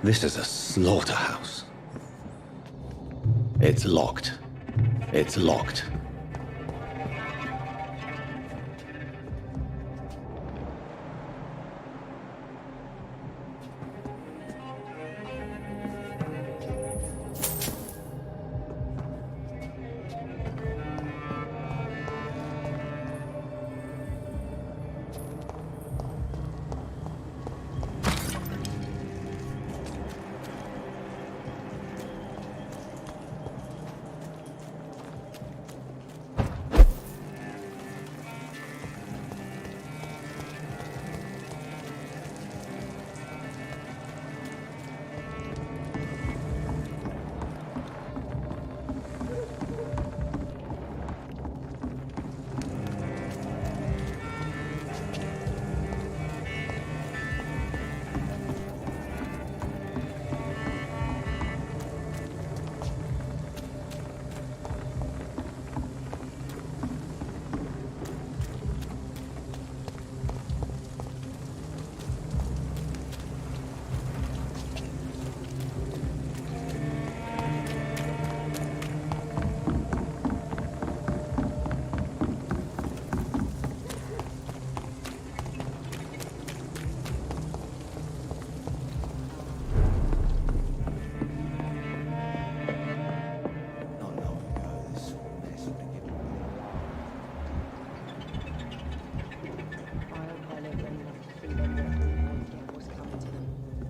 This is a slaughterhouse. It's locked. It's locked.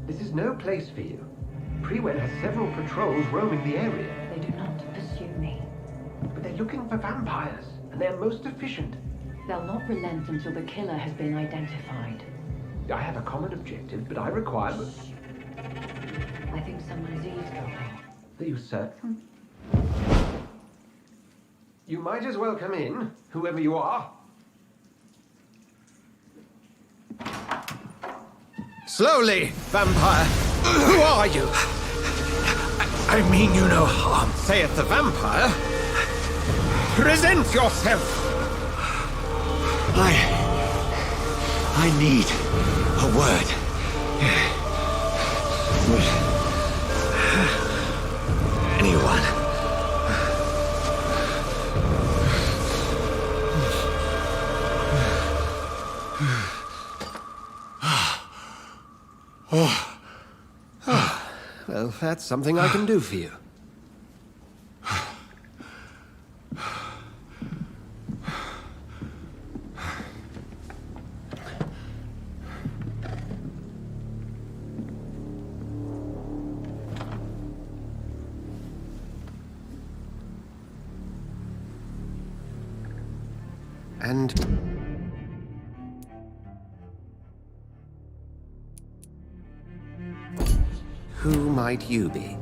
This is no place for you. Prewen has several patrols roaming the area. They do not pursue me. But they're looking for vampires, and they're most efficient. They'll not relent until the killer has been identified. I have a common objective, but I require... I think someone is eavesdropping. Are you certain? You might as well come in, whoever you are. Slowly, vampire! Who are you? I mean you no harm. Saith the vampire. Present yourself! I need a word. Anyone. Well, that's something I can do for you. And... who might you be?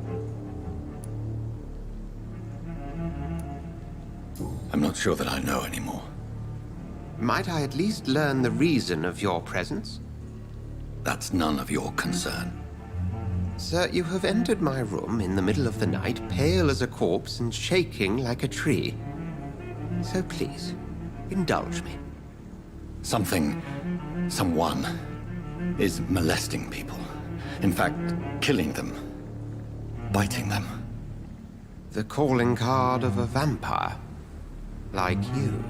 I'm not sure that I know anymore. Might I at least learn the reason of your presence? That's none of your concern. Sir, you have entered my room in the middle of the night, pale as a corpse and shaking like a tree. So please, indulge me. Someone is molesting people. In fact, killing them. Biting them. The calling card of a vampire. Like you.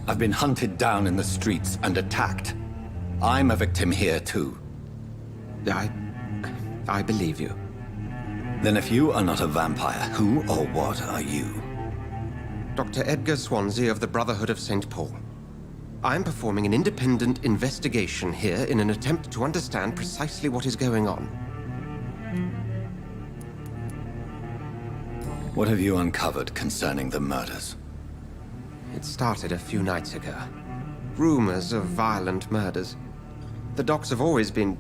I've been hunted down in the streets and attacked. I'm a victim here too. I believe you. Then if you are not a vampire, who or what are you? Dr. Edgar Swansea of the Brotherhood of St. Paul. I'm performing an independent investigation here in an attempt to understand precisely what is going on. What have you uncovered concerning the murders? It started a few nights ago. Rumors of violent murders. The docks have always been,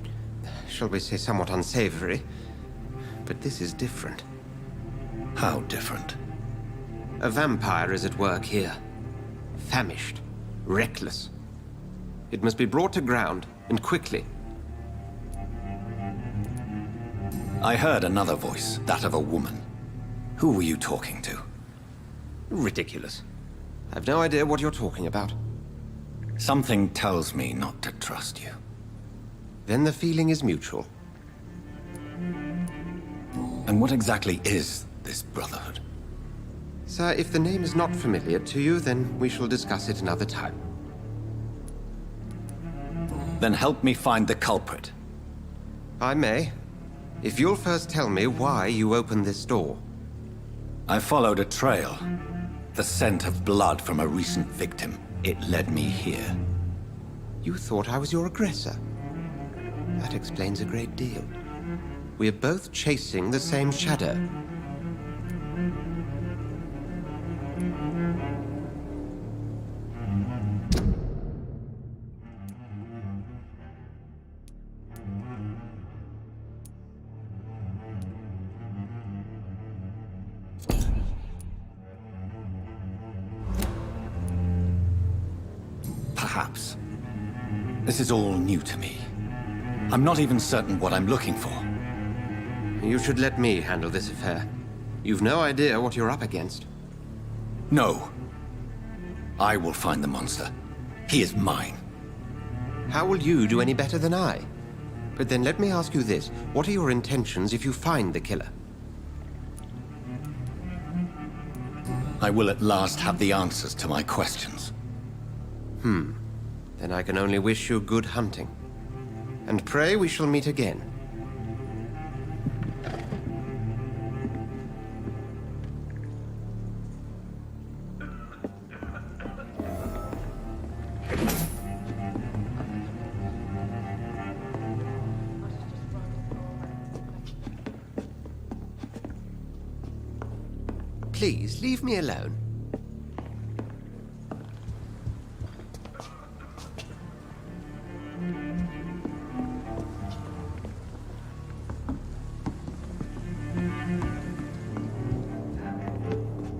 shall we say, somewhat unsavory. But this is different. How different? A vampire is at work here. Famished. Reckless. It must be brought to ground, and quickly. I heard another voice, that of a woman. Who were you talking to? Ridiculous. I've no idea what you're talking about. Something tells me not to trust you. Then the feeling is mutual. And what exactly is this Brotherhood? Sir, if the name is not familiar to you, then we shall discuss it another time. Then help me find the culprit. I may. If you'll first tell me why you opened this door. I followed a trail. The scent of blood from a recent victim. It led me here. You thought I was your aggressor. That explains a great deal. We're both chasing the same shadow. Perhaps. This is all new to me. I'm not even certain what I'm looking for. You should let me handle this affair. You've no idea what you're up against. No. I will find the monster. He is mine. How will you do any better than I? But then let me ask you this. What are your intentions if you find the killer? I will at last have the answers to my questions. Then I can only wish you good hunting. And pray we shall meet again. Please, leave me alone.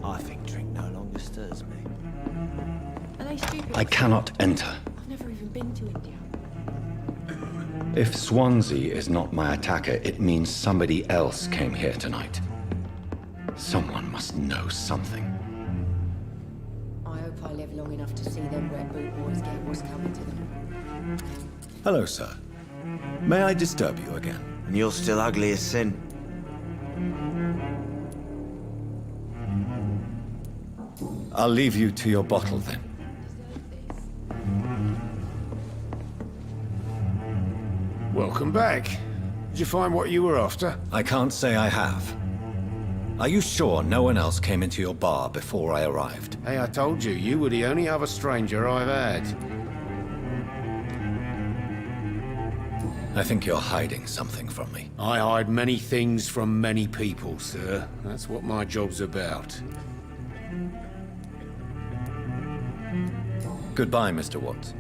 I think drink no longer stirs me. Are they stupid? I cannot enter. I've never even been to India. If Swansea is not my attacker, it means somebody else came here tonight. Someone must know something. I hope I live long enough to see them Red Boot boys get what's coming to them. Hello, sir. May I disturb you again? And you're still ugly as sin. I'll leave you to your bottle then. Welcome back. Did you find what you were after? I can't say I have. Are you sure no one else came into your bar before I arrived? Hey, I told you, you were the only other stranger I've had. I think you're hiding something from me. I hide many things from many people, sir. That's what my job's about. Goodbye, Mr. Watts.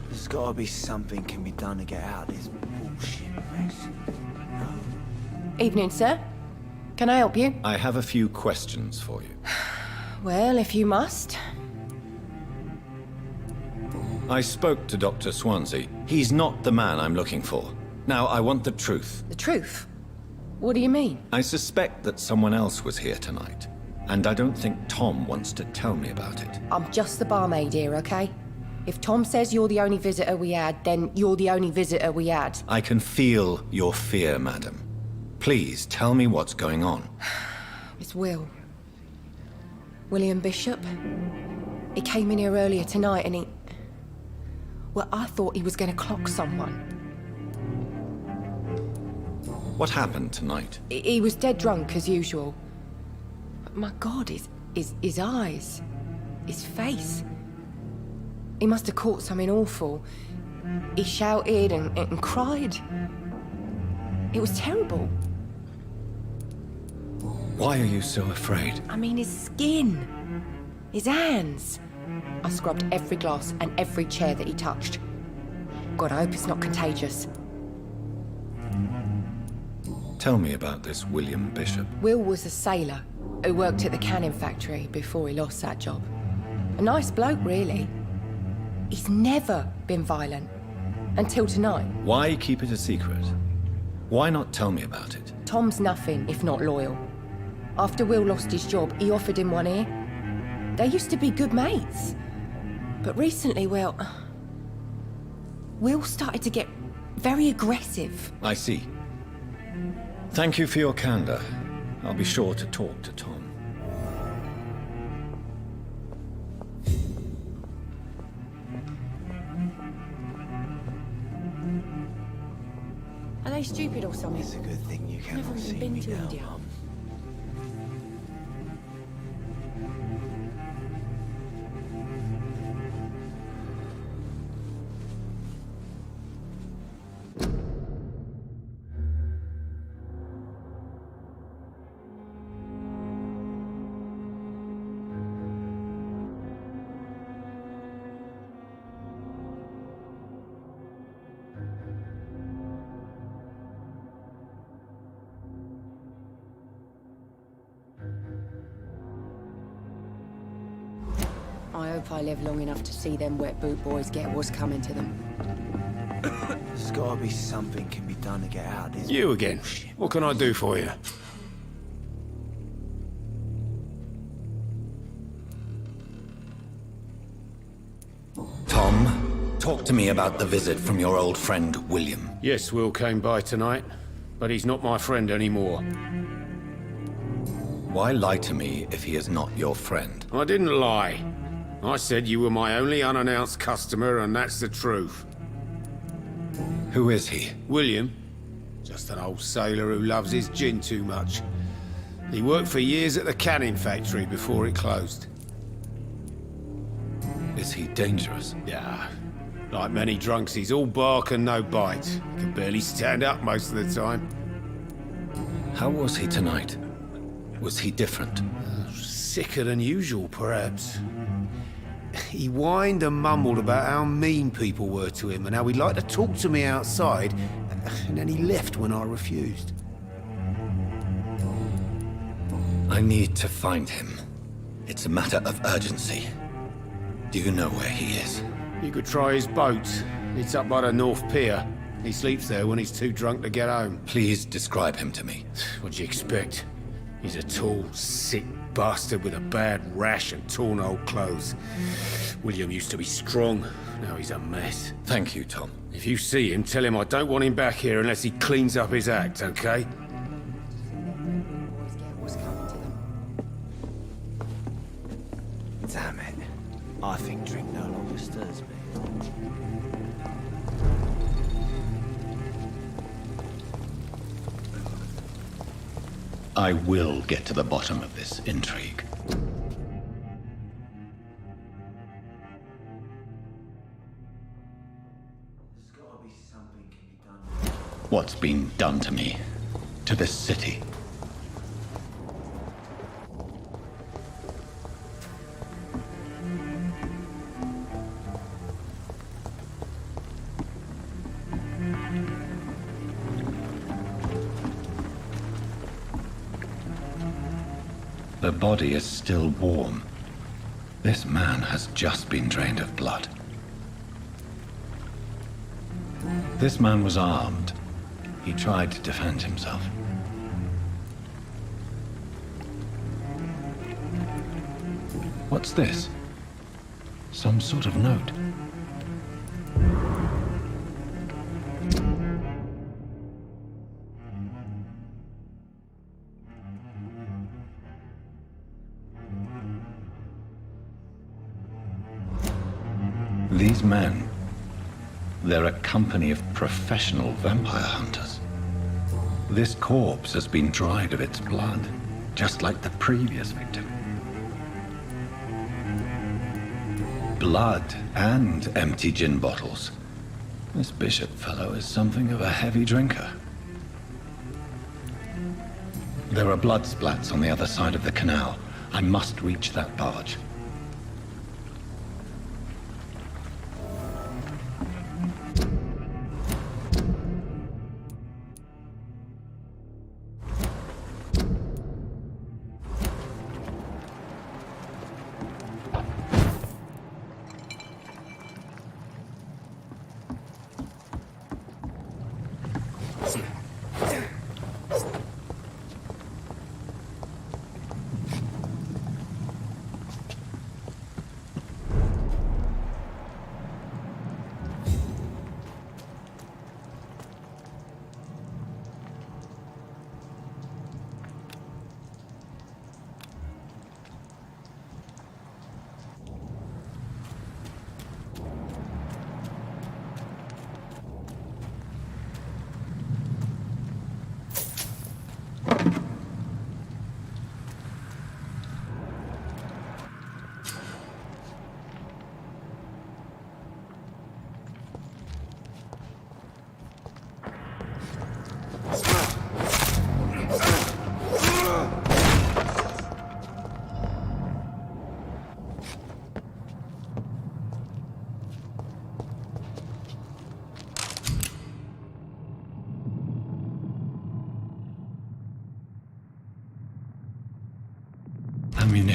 There's gotta be something can be done to get out of this bullshit mess. Evening, sir. Can I help you? I have a few questions for you. Well, if you must. I spoke to Dr. Swansea. He's not the man I'm looking for. Now, I want the truth. The truth? What do you mean? I suspect that someone else was here tonight, and I don't think Tom wants to tell me about it. I'm just the barmaid here, okay? If Tom says you're the only visitor we had, then you're the only visitor we had. I can feel your fear, madam. Please, tell me what's going on. It's Will. William Bishop. He came in here earlier tonight and he... Well, I thought he was going to clock someone. What happened tonight? He was dead drunk, as usual. But my God, his eyes. His face. He must have caught something awful. He shouted and cried. It was terrible. Why are you so afraid? I mean, his skin. His hands. I scrubbed every glass and every chair that he touched. God, I hope it's not contagious. Tell me about this William Bishop. Will was a sailor who worked at the canning factory before he lost that job. A nice bloke, really. He's never been violent. Until tonight. Why keep it a secret? Why not tell me about it? Tom's nothing if not loyal. After Will lost his job, he offered him one ear. They used to be good mates. But recently, well, we all started to get very aggressive. I see. Thank you for your candor. I'll be sure to talk to Tom. Are they stupid or something? It's a good thing you Never cannot even see been me to now, India. Mum. I hope I live long enough to see them wet boot boys get what's coming to them. There's gotta be something can be done to get out of this. You again. bullshit. What can I do for you? Tom, talk to me about the visit from your old friend, William. Yes, Will came by tonight, but he's not my friend anymore. Why lie to me if he is not your friend? I didn't lie. I said you were my only unannounced customer, and that's the truth. Who is he? William, just an old sailor who loves his gin too much. He worked for years at the canning factory before it closed. Is he dangerous? Yeah, like many drunks, he's all bark and no bite. Can barely stand up most of the time. How was he tonight? Was he different? Sicker than usual, perhaps. He whined and mumbled about how mean people were to him and how he'd like to talk to me outside, and then he left when I refused. I need to find him. It's a matter of urgency. Do you know where he is? You could try his boat. It's up by the North Pier. He sleeps there when he's too drunk to get home. Please describe him to me. What'd you expect? He's a tall, sick bastard with a bad rash and torn old clothes. William used to be strong. Now he's a mess. Thank you, Tom. If you see him, tell him I don't want him back here unless he cleans up his act, okay? Boys get what's coming to them. Damn it. I think drink no longer stirs me. I will get to the bottom of this intrigue. There's gotta be something can be done. What's been done to me? To this city? The body is still warm. This man has just been drained of blood. This man was armed. He tried to defend himself. What's this? Some sort of note. These men, they're a company of professional vampire hunters. This corpse has been dried of its blood, just like the previous victim. Blood and empty gin bottles. This Bishop fellow is something of a heavy drinker. There are blood splats on the other side of the canal. I must reach that barge.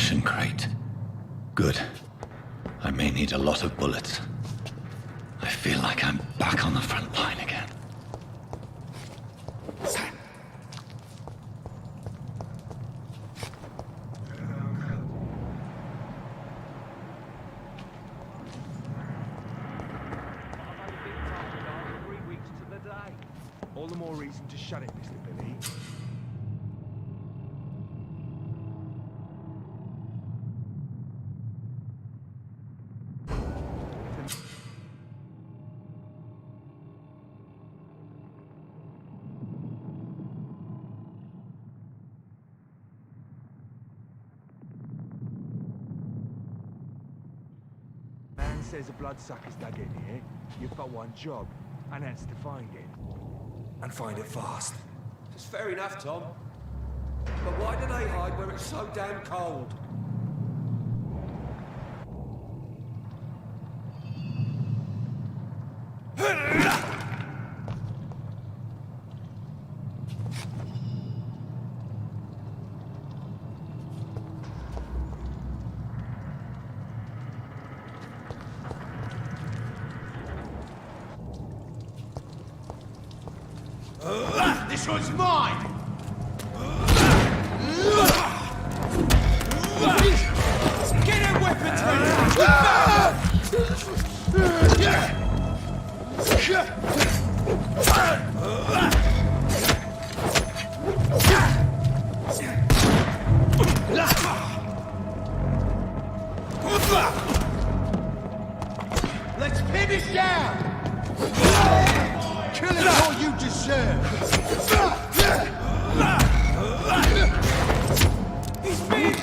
ammunition crate. Good. I may need a lot of bullets. I feel like I'm back on the front line again. All the more reason to shut it, Mr. Billy. Man says a bloodsucker's dug in here. You've got one job, and that's to find it. And find it fast. It's fair enough, Tom. But why do they hide where it's so damn cold? This one's mine! Get them weapons Let's pin it down! Kill it all you deserve! He's being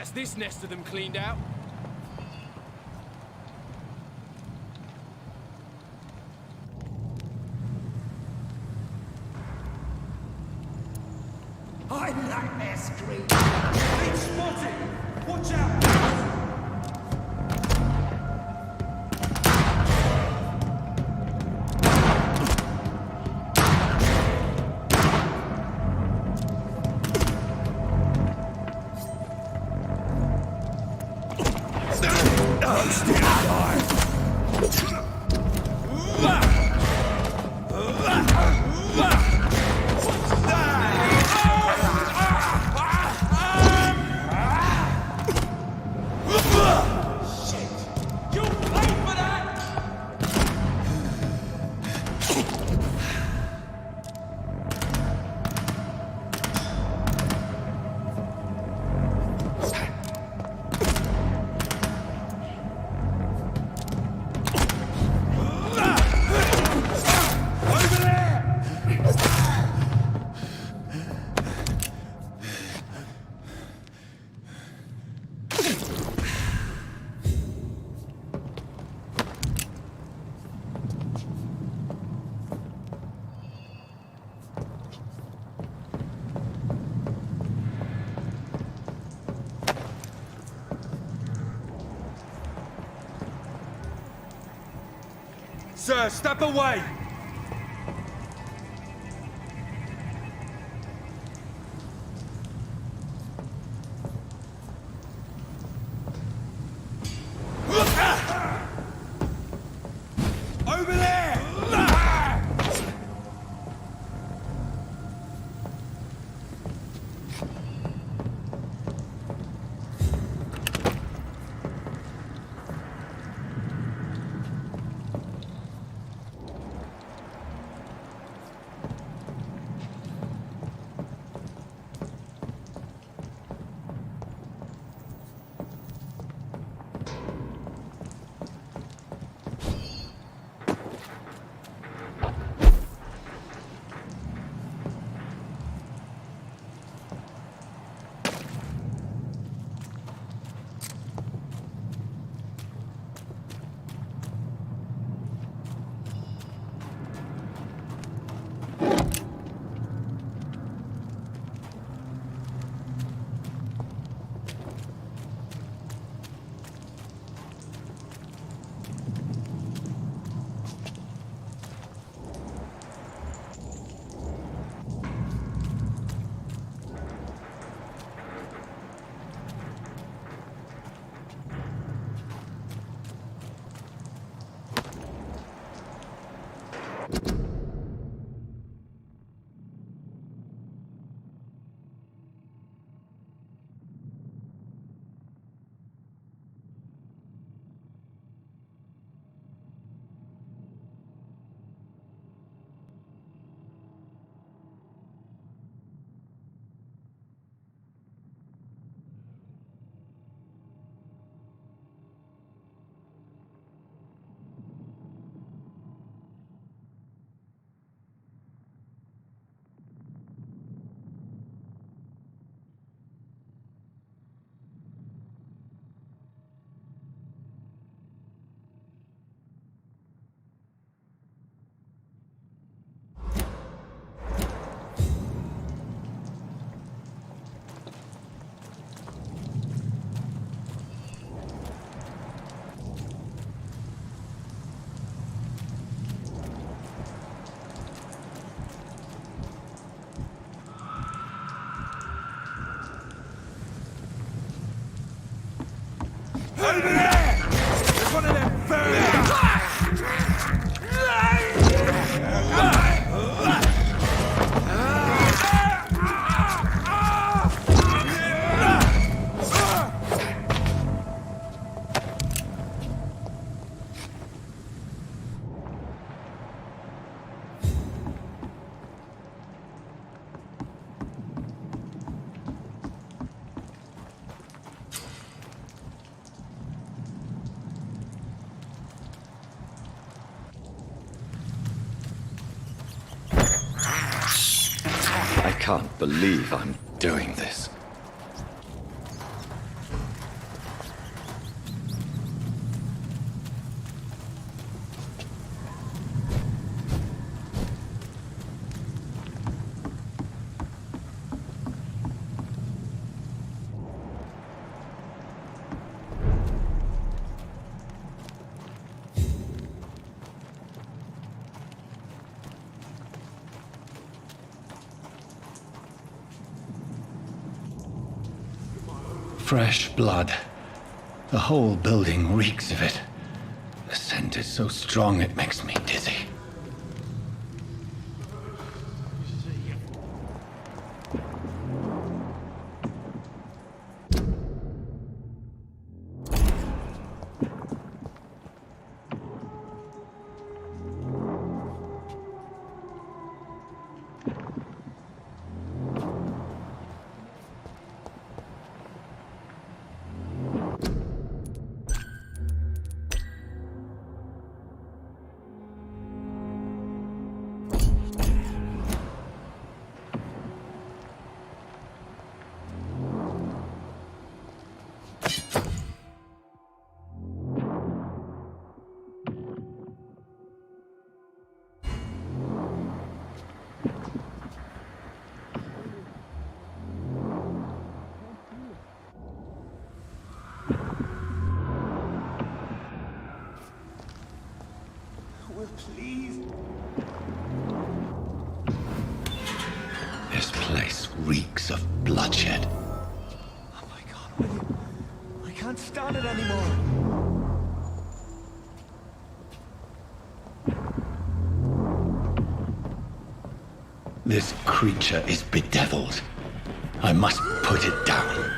That's this nest of them cleaned out. I'm nightmare scream. Been spotted! Watch out! Sir, step away! Over there! Over there! There's one of them I can't believe I'm doing this. Fresh blood. The whole building reeks of it. The scent is so strong it makes me dizzy. Please. This place reeks of bloodshed. Oh my God, William. I can't stand it anymore. This creature is bedeviled. I must put it down.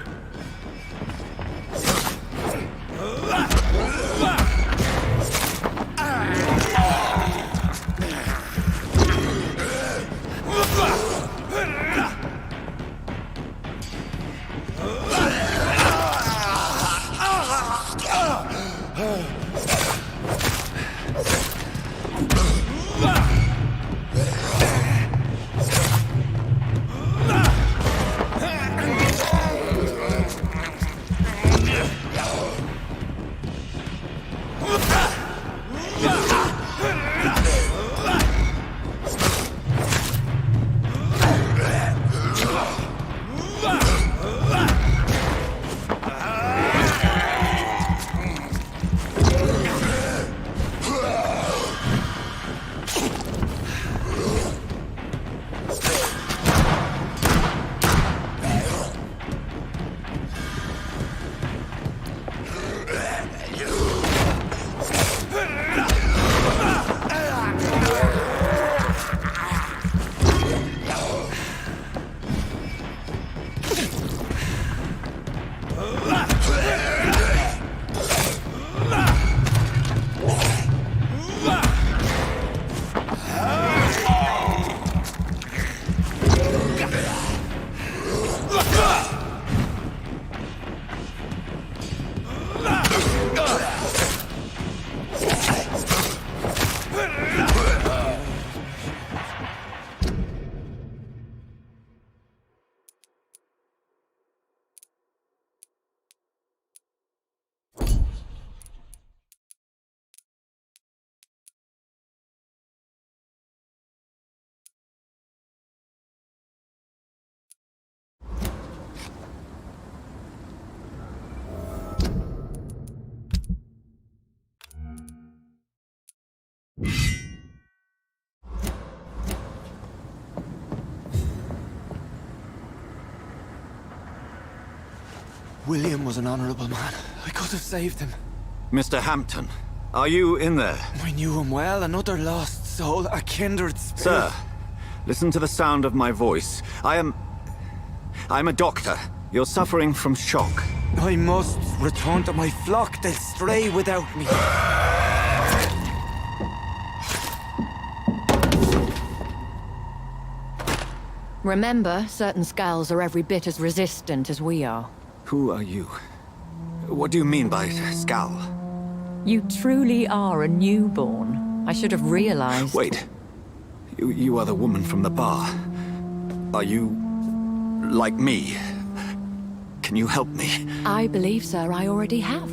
William was an honorable man. I could have saved him. Mr. Hampton, are you in there? I knew him well, another lost soul, a kindred spirit. Sir, listen to the sound of my voice. I'm a doctor. You're suffering from shock. I must return to my flock. They'll stray without me. Remember, certain skulls are every bit as resistant as we are. Who are you? What do you mean by Skal? You truly are a newborn. I should have realized. Wait. You are the woman from the bar. Are you... like me? Can you help me? I believe, sir, I already have.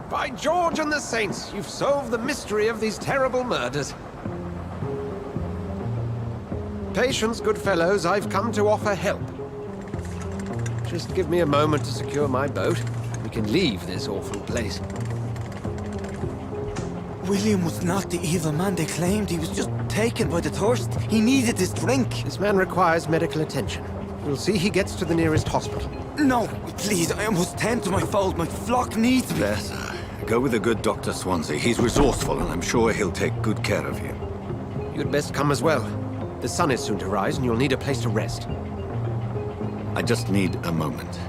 By George and the Saints, you've solved the mystery of these terrible murders. Patience, good fellows, I've come to offer help. Just give me a moment to secure my boat. We can leave this awful place. William was not the evil man they claimed. He was just taken by the thirst. He needed this drink. This man requires medical attention. We'll see he gets to the nearest hospital. No, please, I must tend to my fold. My flock needs me. There, sir. Go with the good Dr. Swansea. He's resourceful, and I'm sure he'll take good care of you. You'd best come as well. The sun is soon to rise, and you'll need a place to rest. I just need a moment.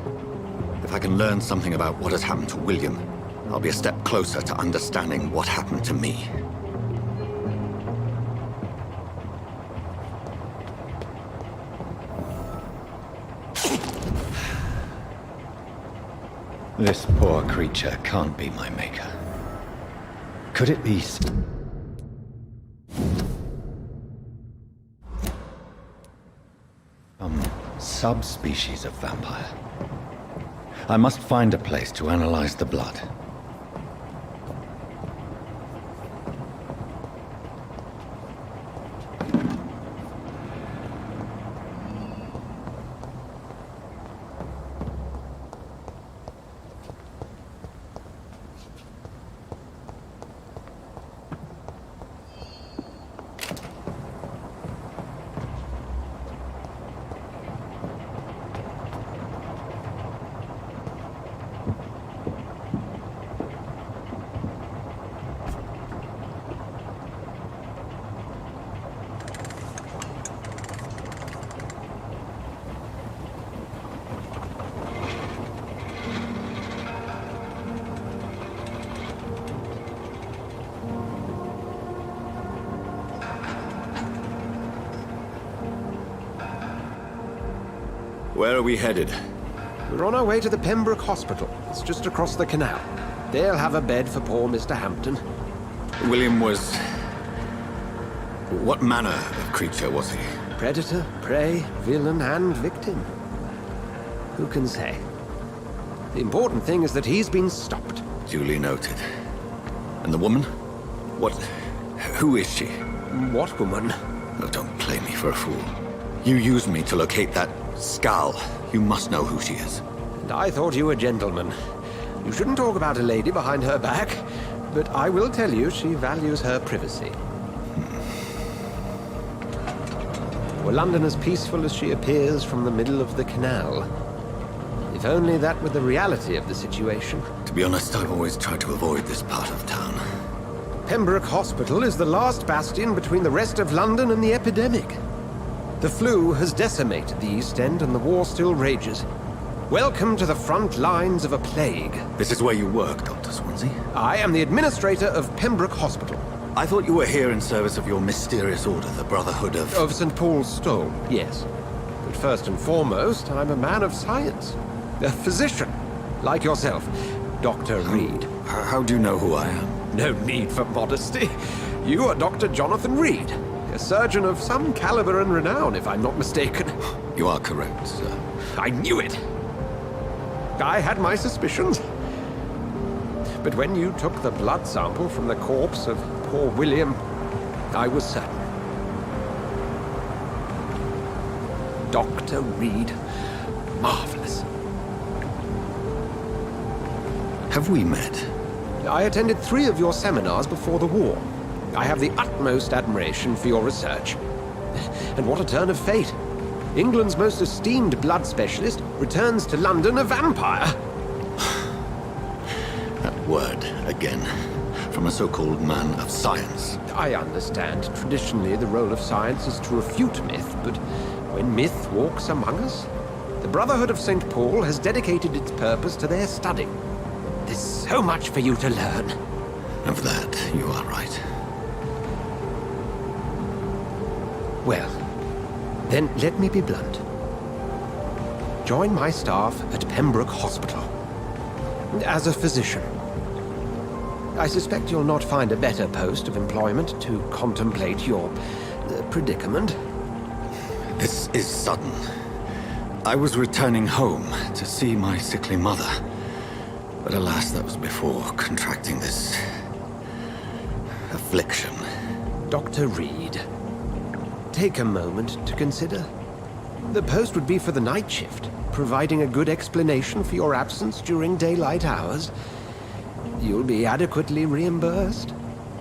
If I can learn something about what has happened to William, I'll be a step closer to understanding what happened to me. This poor creature can't be my maker. Could it be... some subspecies of vampire? I must find a place to analyze the blood. Where are we headed? We're on our way to the Pembroke Hospital. It's just across the canal. They'll have a bed for poor Mr. Hampton. William was... what manner of creature was he? Predator, prey, villain, and victim. Who can say? The important thing is that he's been stopped. Duly noted. And the woman? What... who is she? What woman? Oh, don't play me for a fool. You used me to locate that skull. You must know who she is. And I thought you a gentleman. You shouldn't talk about a lady behind her back, but I will tell you she values her privacy. Were London as peaceful as she appears from the middle of the canal? If only that were the reality of the situation. To be honest, I've always tried to avoid this part of town. Pembroke Hospital is the last bastion between the rest of London and the epidemic. The flu has decimated the East End and the war still rages. Welcome to the front lines of a plague. This is where you work, Dr. Swansea? I am the administrator of Pembroke Hospital. I thought you were here in service of your mysterious order, the Brotherhood of... Of St. Paul's Stole, yes. But first and foremost, I'm a man of science. A physician, like yourself, Dr. Reed. How do you know who I am? No need for modesty. You are Dr. Jonathan Reed. A surgeon of some caliber and renown, if I'm not mistaken. You are correct, sir. I knew it! I had my suspicions. But when you took the blood sample from the corpse of poor William, I was certain. Dr. Reed. Marvelous. Have we met? I attended 3 of your seminars before the war. I have the utmost admiration for your research. And what a turn of fate. England's most esteemed blood specialist returns to London a vampire. That word, again. From a so-called man of science. I understand. Traditionally, the role of science is to refute myth, but when myth walks among us, the Brotherhood of St. Paul has dedicated its purpose to their study. There's so much for you to learn. Of that, you are right. Well, then let me be blunt. Join my staff at Pembroke Hospital. As a physician. I suspect you'll not find a better post of employment to contemplate your predicament. This is sudden. I was returning home to see my sickly mother. But alas, that was before contracting this... affliction. Dr. Reed, take a moment to consider. The post would be for the night shift, providing a good explanation for your absence during daylight hours. You'll be adequately reimbursed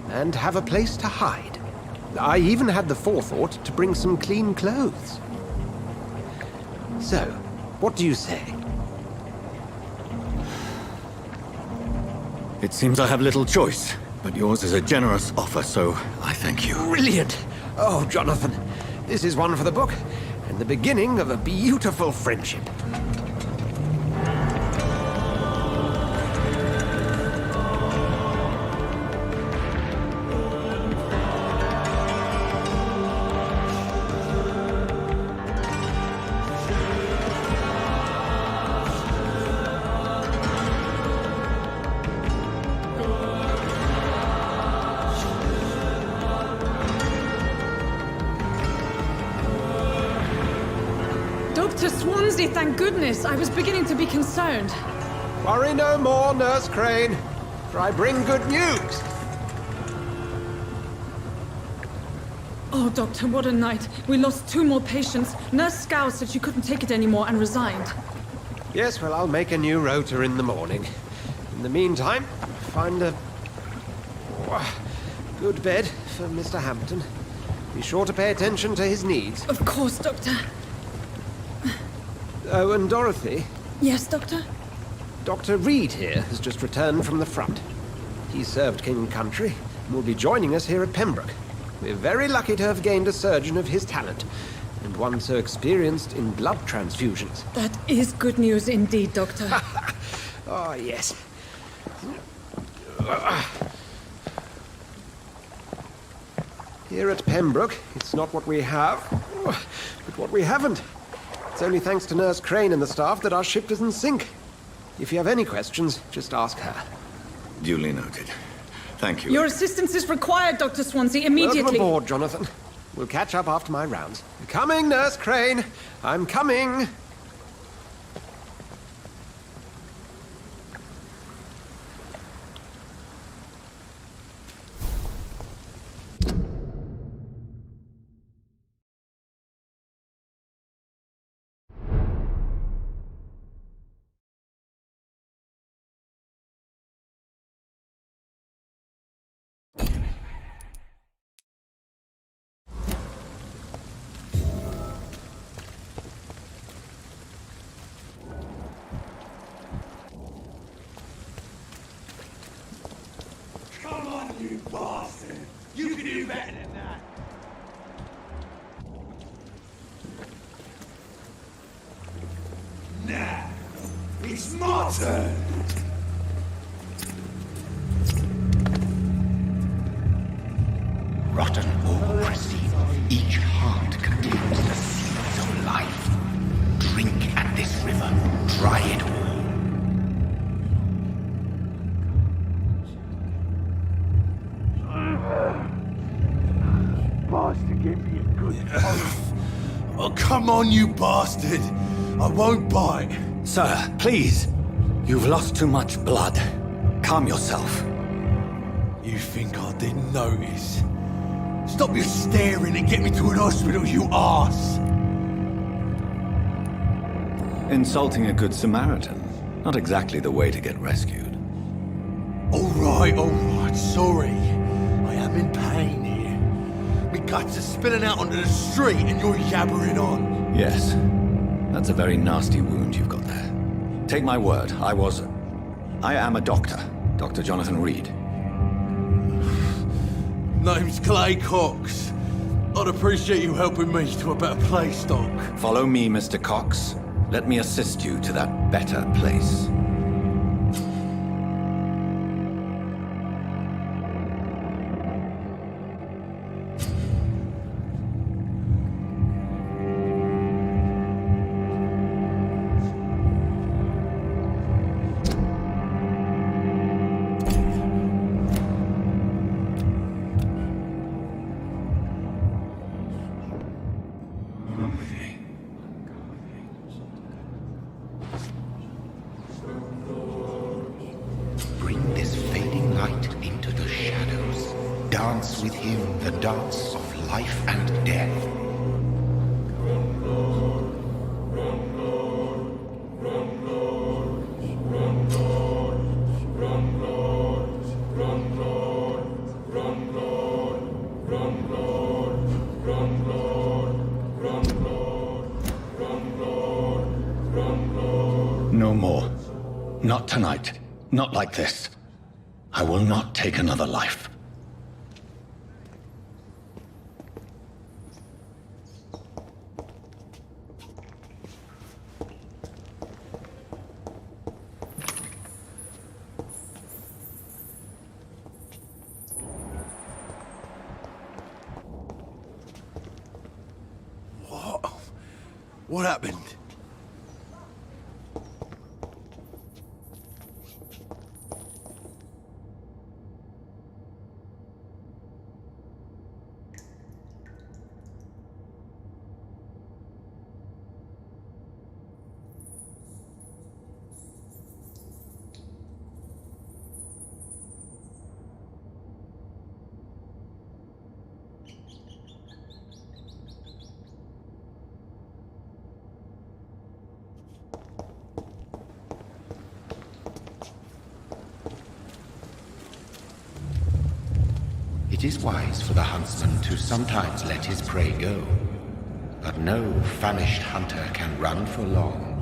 and have a place to hide. I even had the forethought to bring some clean clothes. So, what do you say? It seems I have little choice, but yours is a generous offer, so I thank you. Brilliant! Oh, Jonathan, this is one for the book, and the beginning of a beautiful friendship. Dr. Swansea, thank goodness. I was beginning to be concerned. Worry no more, Nurse Crane, for I bring good news. Oh, Doctor, what a night. We lost 2 more patients. Nurse Scow said she couldn't take it anymore and resigned. Yes, well, I'll make a new rota in the morning. In the meantime, find a good bed for Mr. Hampton. Be sure to pay attention to his needs. Of course, Doctor. Oh, and Dorothy? Yes, Doctor? Dr. Reed here has just returned from the front. He served King and Country and will be joining us here at Pembroke. We're very lucky to have gained a surgeon of his talent, and one so experienced in blood transfusions. That is good news indeed, Doctor. Oh, yes. Here at Pembroke, it's not what we have, but what we haven't. It's only thanks to Nurse Crane and the staff that our ship doesn't sink. If you have any questions, just ask her. Duly noted. Thank you. Your assistance is required, Dr. Swansea, immediately. Welcome aboard, Jonathan. We'll catch up after my rounds. Coming, Nurse Crane. I'm coming. Come on, you bastard! You can do better than that! Now, it's my turn! Rotten or pristine, each heart contains the seeds of life. Drink at this river, try it all. Bastard gave me a good Oh, come on, you bastard! I won't bite! Sir, please. You've lost too much blood. Calm yourself. You think I didn't notice? Stop your staring and get me to an hospital, you arse! Insulting a good Samaritan. Not exactly the way to get rescued. Alright, sorry. I am in pain here. My guts are spilling out onto the street and you're yabbering on. Yes. That's a very nasty wound you've got there. Take my word, I am a doctor. Dr. Jonathan Reed. Name's Clay Cox. I'd appreciate you helping me to a better place, Doc. Follow me, Mr. Cox. Let me assist you to that better place. Bring this fading light into the shadows. Dance with him the dance of life and death. No more. Not tonight. Not like this. I will not take another life. What happened? It is wise for the huntsman to sometimes let his prey go, but no famished hunter can run for long.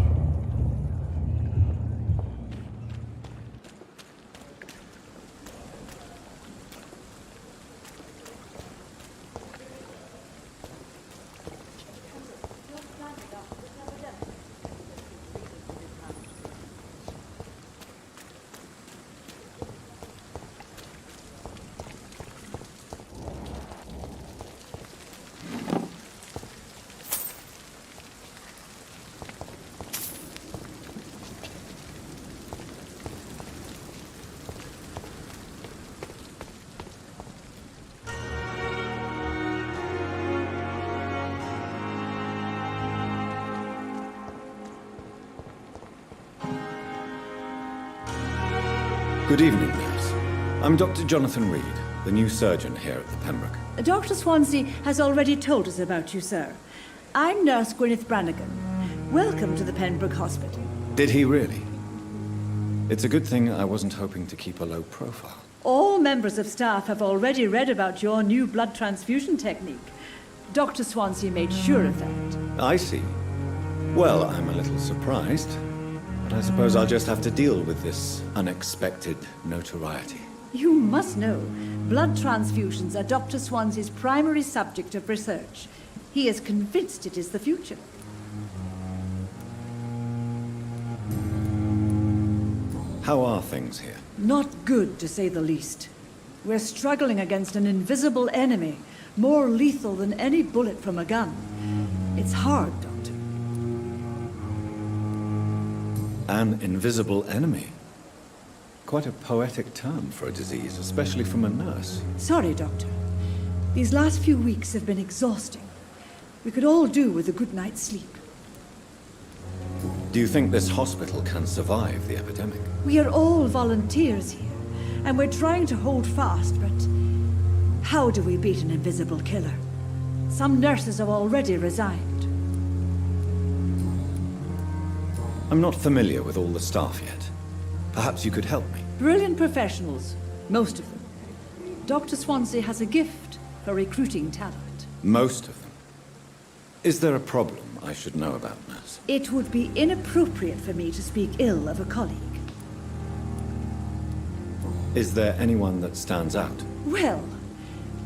Good evening, nurse. I'm Dr. Jonathan Reed, the new surgeon here at the Pembroke. Dr. Swansea has already told us about you, sir. I'm Nurse Gwyneth Brannigan. Welcome to the Pembroke Hospital. Did he really? It's a good thing I wasn't hoping to keep a low profile. All members of staff have already read about your new blood transfusion technique. Dr. Swansea made sure of that. I see. Well, I'm a little surprised, but I suppose I'll just have to deal with this unexpected notoriety. You must know, blood transfusions are Dr. Swansea's primary subject of research. He is convinced it is the future. How are things here? Not good, to say the least. We're struggling against an invisible enemy, more lethal than any bullet from a gun. It's hard, Doctor. An invisible enemy? Quite a poetic term for a disease, especially from a nurse. Sorry, Doctor. These last few weeks have been exhausting. We could all do with a good night's sleep. Do you think this hospital can survive the epidemic? We are all volunteers here, and we're trying to hold fast, but how do we beat an invisible killer? Some nurses have already resigned. I'm not familiar with all the staff yet. Perhaps you could help me. Brilliant professionals, most of them. Dr. Swansea has a gift for recruiting talent. Most of them? Is there a problem I should know about, nurse? It would be inappropriate for me to speak ill of a colleague. Is there anyone that stands out? Well,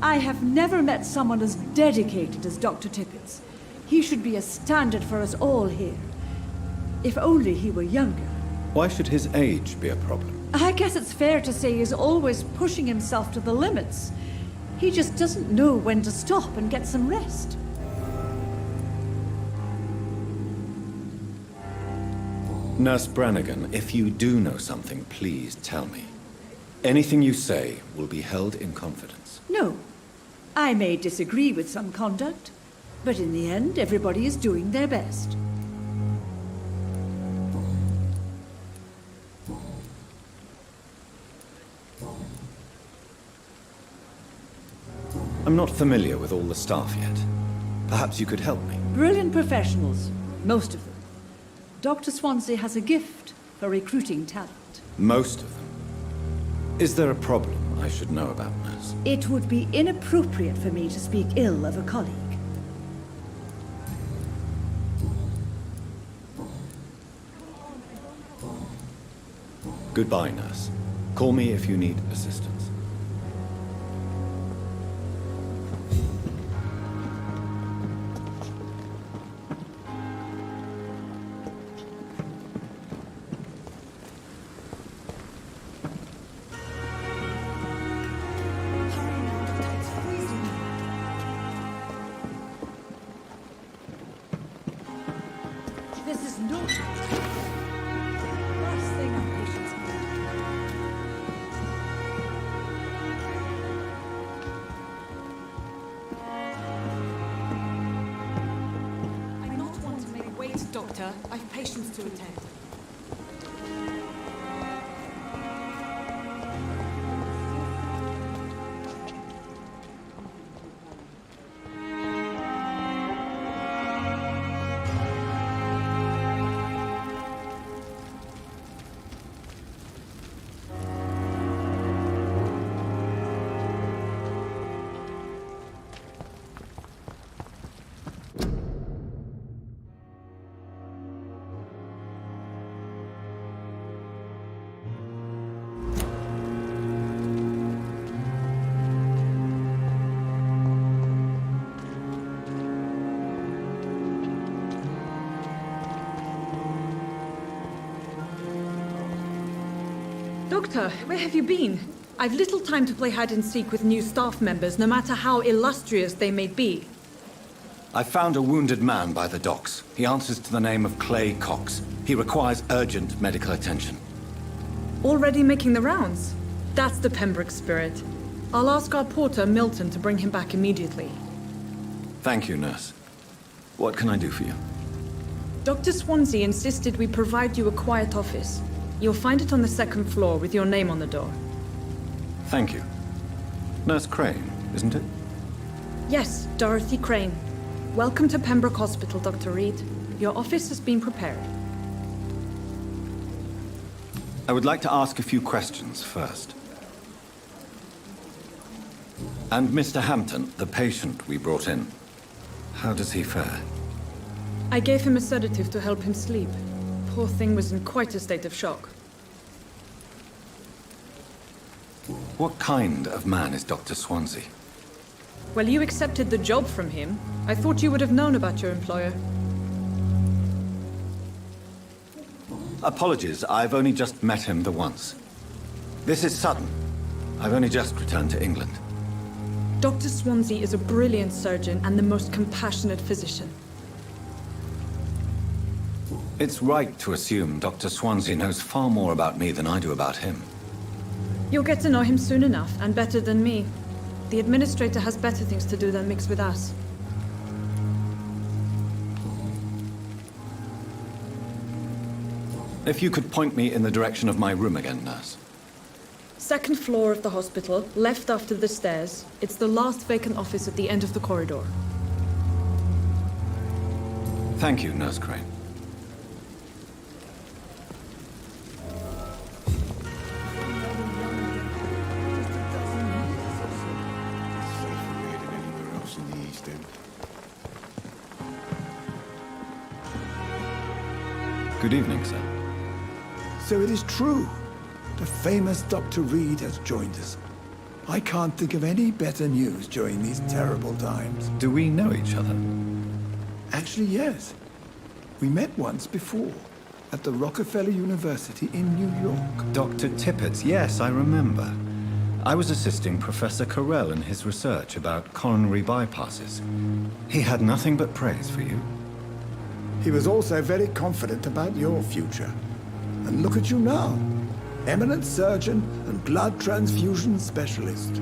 I have never met someone as dedicated as Dr. Tippett's. He should be a standard for us all here. If only he were younger. Why should his age be a problem? I guess it's fair to say he's always pushing himself to the limits. He just doesn't know when to stop and get some rest. Nurse Brannigan, if you do know something, please tell me. Anything you say will be held in confidence. No. I may disagree with some conduct, but in the end, everybody is doing their best. I'm not familiar with all the staff yet. Perhaps you could help me. Brilliant professionals, most of them. Dr. Swansea has a gift for recruiting talent. Most of them? Is there a problem I should know about, nurse? It would be inappropriate for me to speak ill of a colleague. Goodbye, nurse. Call me if you need assistance. This is no last thing our patients need. I do not want to make wait, Doctor. I've patients to attend. Doctor, where have you been? I've little time to play hide and seek with new staff members, no matter how illustrious they may be. I found a wounded man by the docks. He answers to the name of Clay Cox. He requires urgent medical attention. Already making the rounds? That's the Pembroke spirit. I'll ask our porter, Milton, to bring him back immediately. Thank you, nurse. What can I do for you? Dr. Swansea insisted we provide you a quiet office. You'll find it on the second floor with your name on the door. Thank you. Nurse Crane, isn't it? Yes, Dorothy Crane. Welcome to Pembroke Hospital, Dr. Reed. Your office has been prepared. I would like to ask a few questions first. And Mr. Hampton, the patient we brought in, how does he fare? I gave him a sedative to help him sleep. Poor thing was in quite a state of shock. What kind of man is Dr. Swansea? Well, you accepted the job from him. I thought you would have known about your employer. Apologies, I've only just met him the once. This is sudden. I've only just returned to England. Dr. Swansea is a brilliant surgeon and the most compassionate physician. It's right to assume Dr. Swansea knows far more about me than I do about him. You'll get to know him soon enough, and better than me. The administrator has better things to do than mix with us. If you could point me in the direction of my room again, nurse. Second floor of the hospital, left after the stairs. It's the last vacant office at the end of the corridor. Thank you, Nurse Crane. Good evening, sir. So it is true. The famous Dr. Reed has joined us. I can't think of any better news during these terrible times. Do we know each other? Actually, yes. We met once before, at the Rockefeller University in New York. Dr. Tippett, yes, I remember. I was assisting Professor Carell in his research about coronary bypasses. He had nothing but praise for you. He was also very confident about your future. And look at you now. Eminent surgeon and blood transfusion specialist.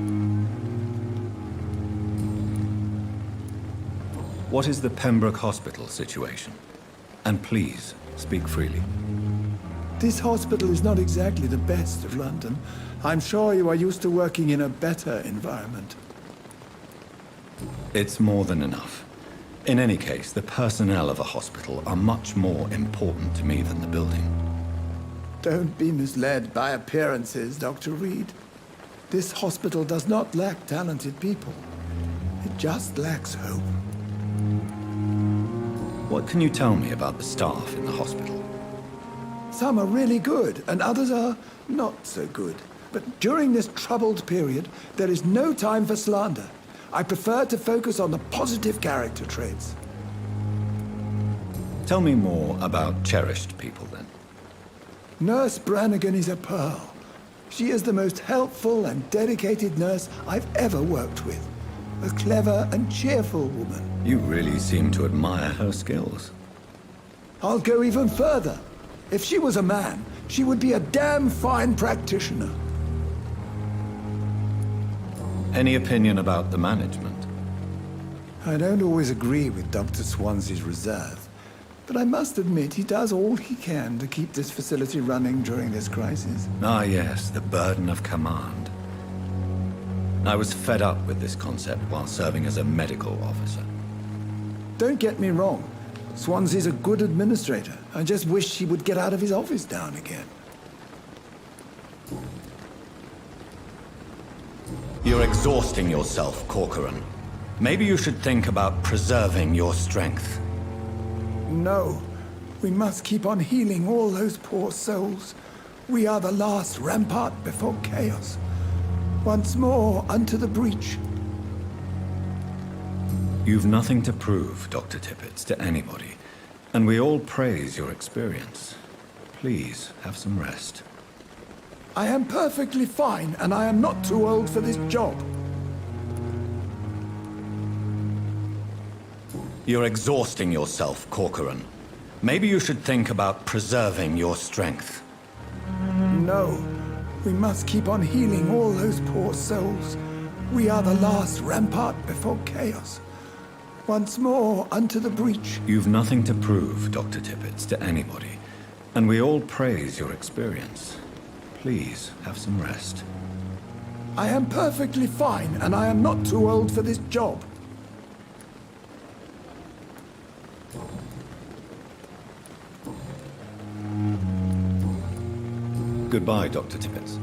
What is the Pembroke Hospital situation? And please, speak freely. This hospital is not exactly the best of London. I'm sure you are used to working in a better environment. It's more than enough. In any case, the personnel of a hospital are much more important to me than the building. Don't be misled by appearances, Dr. Reed. This hospital does not lack talented people. It just lacks hope. What can you tell me about the staff in the hospital? Some are really good, and others are not so good. But during this troubled period, there is no time for slander. I prefer to focus on the positive character traits. Tell me more about cherished people, then. Nurse Brannigan is a pearl. She is the most helpful and dedicated nurse I've ever worked with. A clever and cheerful woman. You really seem to admire her skills. I'll go even further. If she was a man, she would be a damn fine practitioner. Any opinion about the management? I don't always agree with Dr. Swansea's reserve, but I must admit he does all he can to keep this facility running during this crisis. Ah, yes, the burden of command. I was fed up with this concept while serving as a medical officer. Don't get me wrong. Swansea's a good administrator. I just wish he would get out of his office now and again. You're exhausting yourself, Corcoran. Maybe you should think about preserving your strength. No. We must keep on healing all those poor souls. We are the last rampart before chaos. Once more, unto the breach. You've nothing to prove, Dr. Tippett, to anybody. And we all praise your experience. Please, have some rest. I am perfectly fine, and I am not too old for this job. You're exhausting yourself, Corcoran. Maybe you should think about preserving your strength. No. We must keep on healing all those poor souls. We are the last rampart before chaos. Once more, unto the breach. You've nothing to prove, Dr. Tippett, to anybody. And we all praise your experience. Please, have some rest. I am perfectly fine, and I am not too old for this job. Goodbye, Dr. Tippett.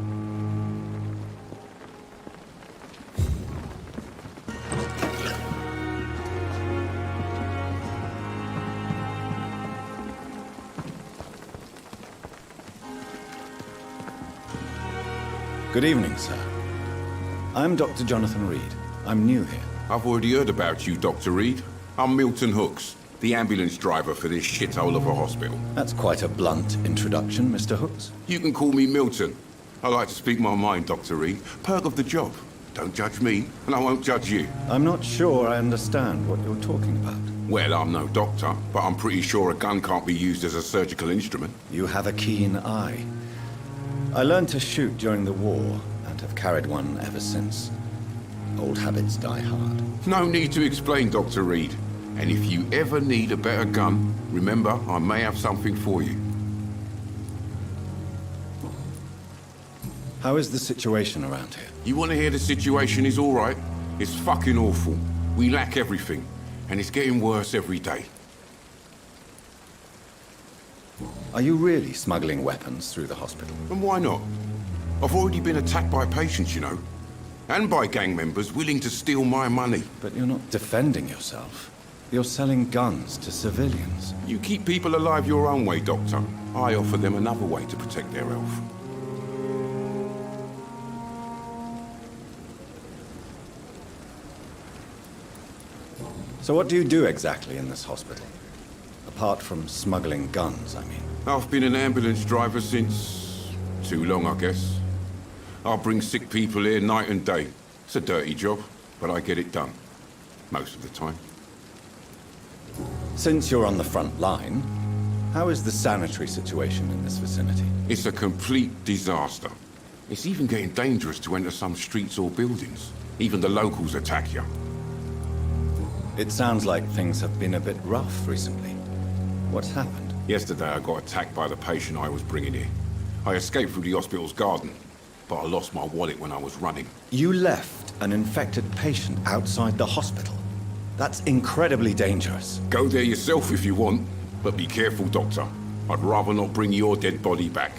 Good evening, sir. I'm Dr. Jonathan Reed. I'm new here. I've already heard about you, Dr. Reed. I'm Milton Hooks, the ambulance driver for this shithole of a hospital. That's quite a blunt introduction, Mr. Hooks. You can call me Milton. I like to speak my mind, Dr. Reed. Perk of the job. Don't judge me, and I won't judge you. I'm not sure I understand what you're talking about. Well, I'm no doctor, but I'm pretty sure a gun can't be used as a surgical instrument. You have a keen eye. I learned to shoot during the war, and have carried one ever since. Old habits die hard. No need to explain, Dr. Reed. And if you ever need a better gun, remember, I may have something for you. How is the situation around here? You want to hear the situation is all right? It's fucking awful. We lack everything, and it's getting worse every day. Are you really smuggling weapons through the hospital? And why not? I've already been attacked by patients, you know. And by gang members willing to steal my money. But you're not defending yourself. You're selling guns to civilians. You keep people alive your own way, Doctor. I offer them another way to protect their health. So what do you do exactly in this hospital? Apart from smuggling guns, I mean. I've been an ambulance driver since... too long, I guess. I bring sick people here night and day. It's a dirty job, but I get it done. Most of the time. Since you're on the front line, how is the sanitary situation in this vicinity? It's a complete disaster. It's even getting dangerous to enter some streets or buildings. Even the locals attack you. It sounds like things have been a bit rough recently. What's happened? Yesterday I got attacked by the patient I was bringing here. I escaped through the hospital's garden, but I lost my wallet when I was running. You left an infected patient outside the hospital? That's incredibly dangerous. Go there yourself if you want, but be careful, Doctor. I'd rather not bring your dead body back.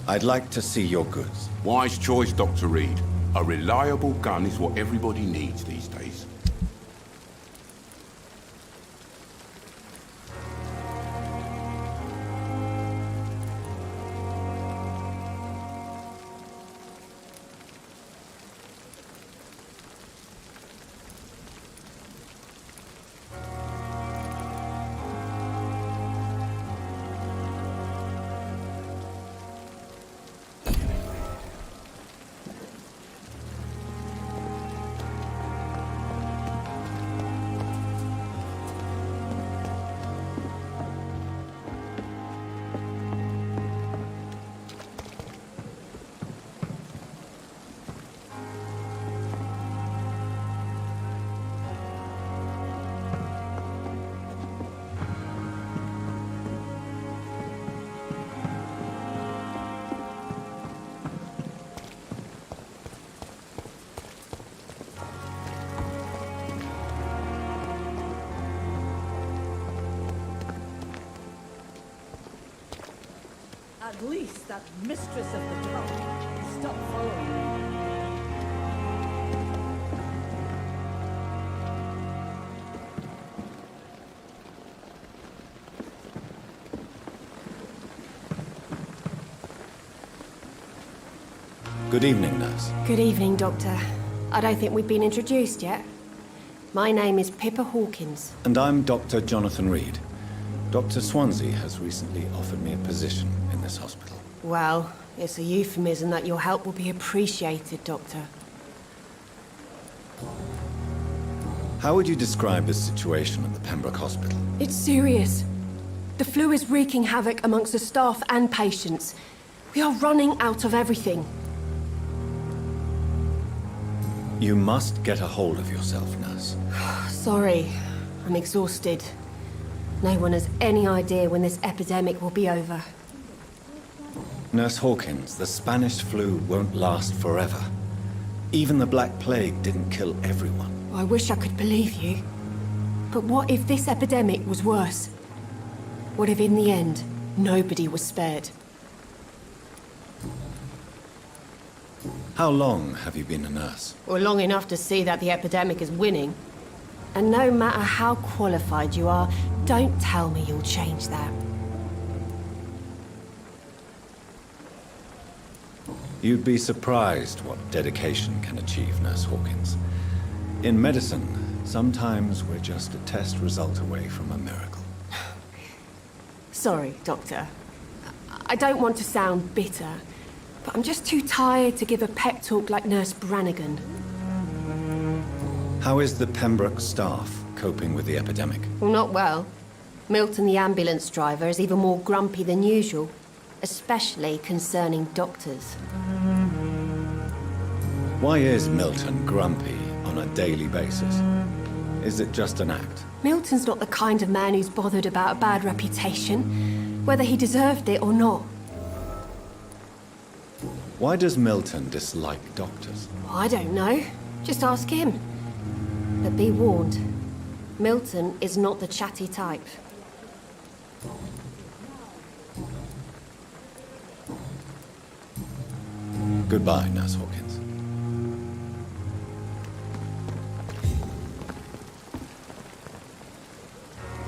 I'd like to see your goods. Wise choice, Dr. Reed. A reliable gun is what everybody needs these days. At least that mistress of the dark stopped following me. Good evening, nurse. Good evening, Doctor. I don't think we've been introduced yet. My name is Pippa Hawkins. And I'm Dr. Jonathan Reed. Dr. Swansea has recently offered me a position in this hospital. Well, it's a euphemism that your help will be appreciated, Doctor. How would you describe the situation at the Pembroke Hospital? It's serious. The flu is wreaking havoc amongst the staff and patients. We are running out of everything. You must get a hold of yourself, nurse. Sorry, I'm exhausted. No one has any idea when this epidemic will be over. Nurse Hawkins, the Spanish flu won't last forever. Even the Black Plague didn't kill everyone. I wish I could believe you. But what if this epidemic was worse? What if in the end, nobody was spared? How long have you been a nurse? Well, long enough to see that the epidemic is winning. And no matter how qualified you are, don't tell me you'll change that. You'd be surprised what dedication can achieve, Nurse Hawkins. In medicine, sometimes we're just a test result away from a miracle. Sorry, Doctor. I don't want to sound bitter, but I'm just too tired to give a pep talk like Nurse Brannigan. How is the Pembroke staff coping with the epidemic? Well, not well. Milton, the ambulance driver, is even more grumpy than usual, especially concerning doctors. Why is Milton grumpy on a daily basis? Is it just an act? Milton's not the kind of man who's bothered about a bad reputation, whether he deserved it or not. Why does Milton dislike doctors? I don't know. Just ask him. But be warned, Milton is not the chatty type. Goodbye, Nurse Hawkins.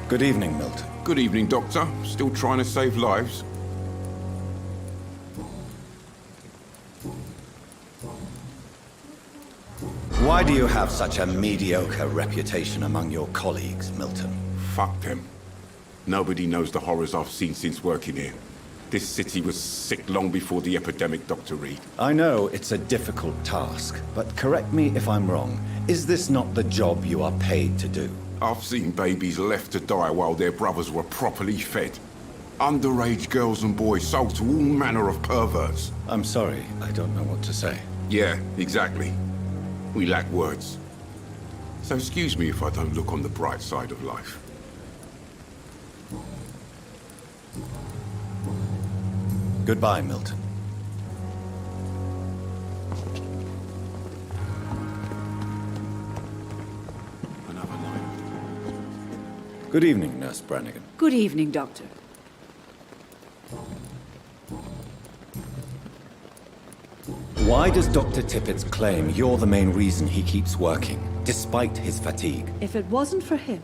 Good evening, Milton. Good evening, Doctor. Still trying to save lives? Why do you have such a mediocre reputation among your colleagues, Milton? Fuck them. Nobody knows the horrors I've seen since working here. This city was sick long before the epidemic, Dr. Reed. I know it's a difficult task, but correct me if I'm wrong. Is this not the job you are paid to do? I've seen babies left to die while their brothers were properly fed. Underage girls and boys sold to all manner of perverts. I'm sorry, I don't know what to say. Yeah, exactly. We lack words. So excuse me if I don't look on the bright side of life. Goodbye, Milton. Good evening, Nurse Brannigan. Good evening, Doctor. Why does Dr. Tippett's claim you're the main reason he keeps working, despite his fatigue? If it wasn't for him,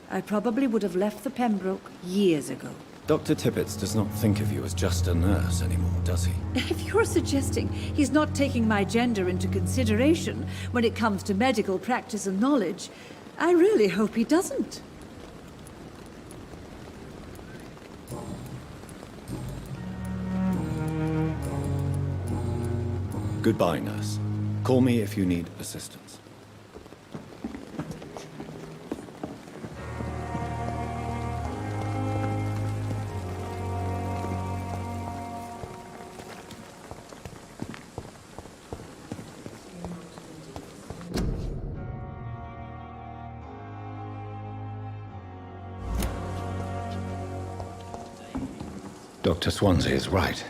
I probably would have left the Pembroke years ago. Dr. Tippett does not think of you as just a nurse anymore, does he? If you're suggesting he's not taking my gender into consideration when it comes to medical practice and knowledge, I really hope he doesn't. Goodbye, nurse. Call me if you need assistance. Dr. Swansea is right.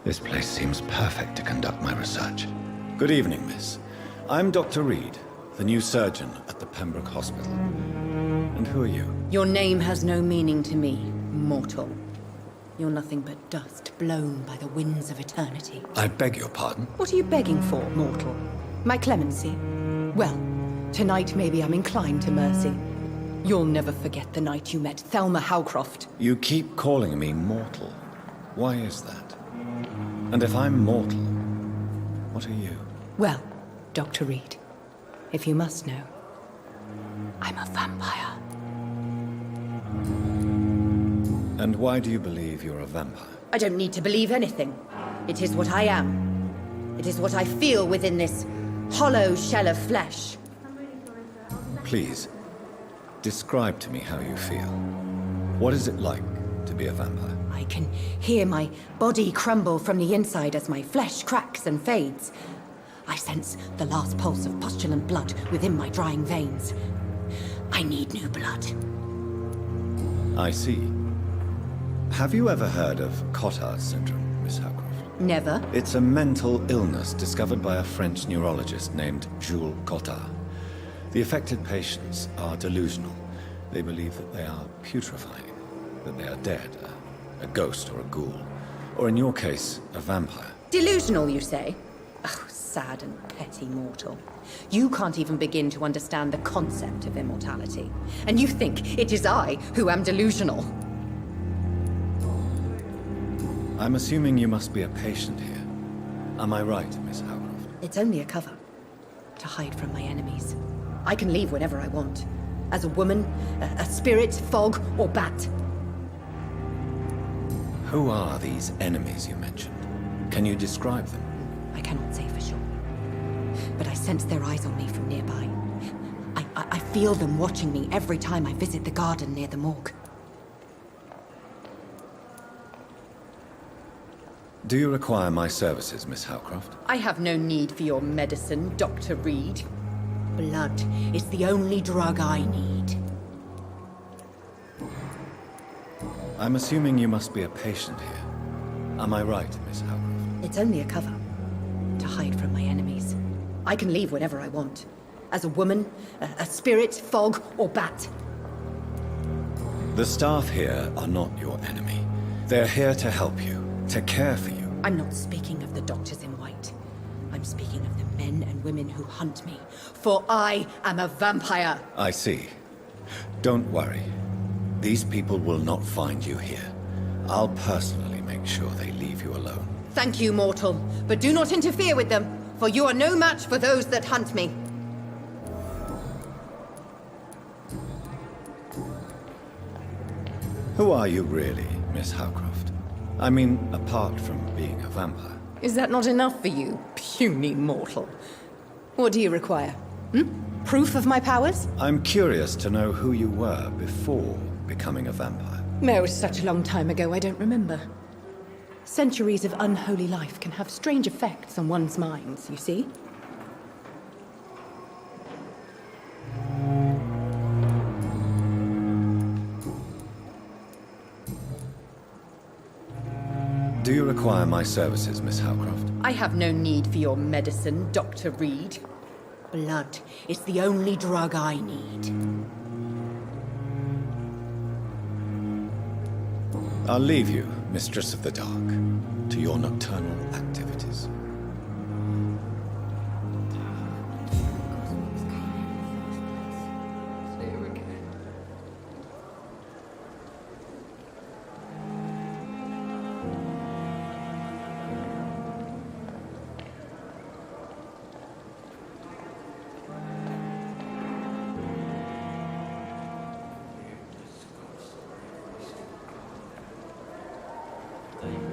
This place seems perfect to conduct my research. Good evening, miss. I'm Dr. Reed, the new surgeon at the Pembroke Hospital. And who are you? Your name has no meaning to me, mortal. You're nothing but dust blown by the winds of eternity. I beg your pardon? What are you begging for, mortal? My clemency? Well, tonight maybe I'm inclined to mercy. You'll never forget the night you met Thelma Howcroft. You keep calling me mortal. Why is that? And if I'm mortal, what are you? Well, Dr. Reed, if you must know, I'm a vampire. And why do you believe you're a vampire? I don't need to believe anything. It is what I am. It is what I feel within this hollow shell of flesh. Please, describe to me how you feel. What is it like to be a vampire? I can hear my body crumble from the inside as my flesh cracks and fades. I sense the last pulse of postulant blood within my drying veins. I need new blood. I see. Have you ever heard of Cotard's syndrome, Miss Howcroft? Never. It's a mental illness discovered by a French neurologist named Jules Cotard. The affected patients are delusional. They believe that they are putrefying, that they are dead, a ghost or a ghoul, or in your case, a vampire. Delusional, you say? Oh, sad and petty mortal. You can't even begin to understand the concept of immortality. And you think it is I who am delusional. I'm assuming you must be a patient here. Am I right, Miss Howcroft? It's only a cover. To hide from my enemies. I can leave whenever I want. As a woman, a spirit, fog, or bat. Who are these enemies you mentioned? Can you describe them? I cannot say for sure. But I sense their eyes on me from nearby. I feel them watching me every time I visit the garden near the morgue. Do you require my services, Miss Howcroft? I have no need for your medicine, Dr. Reed. Blood is the only drug I need. I'm assuming you must be a patient here. Am I right, Miss Howcroft? It's only a cover. To hide from my enemies. I can leave whenever I want. As a woman, a spirit, fog, or bat. The staff here are not your enemy. They're here to help you, to care for you. I'm not speaking of the doctors in white. I'm speaking of the men and women who hunt me. For I am a vampire. I see. Don't worry. These people will not find you here. I'll personally make sure they leave you alone. Thank you, mortal. But do not interfere with them, for you are no match for those that hunt me. Who are you really, Miss Howcroft? I mean, apart from being a vampire. Is that not enough for you, puny mortal? What do you require? Proof of my powers? I'm curious to know who you were before becoming a vampire. No, it was such a long time ago, I don't remember. Centuries of unholy life can have strange effects on one's minds, you see? Do you require my services, Miss Howcroft? I have no need for your medicine, Dr. Reed. Blood is the only drug I need. I'll leave you, Mistress of the Dark, to your nocturnal activities. day.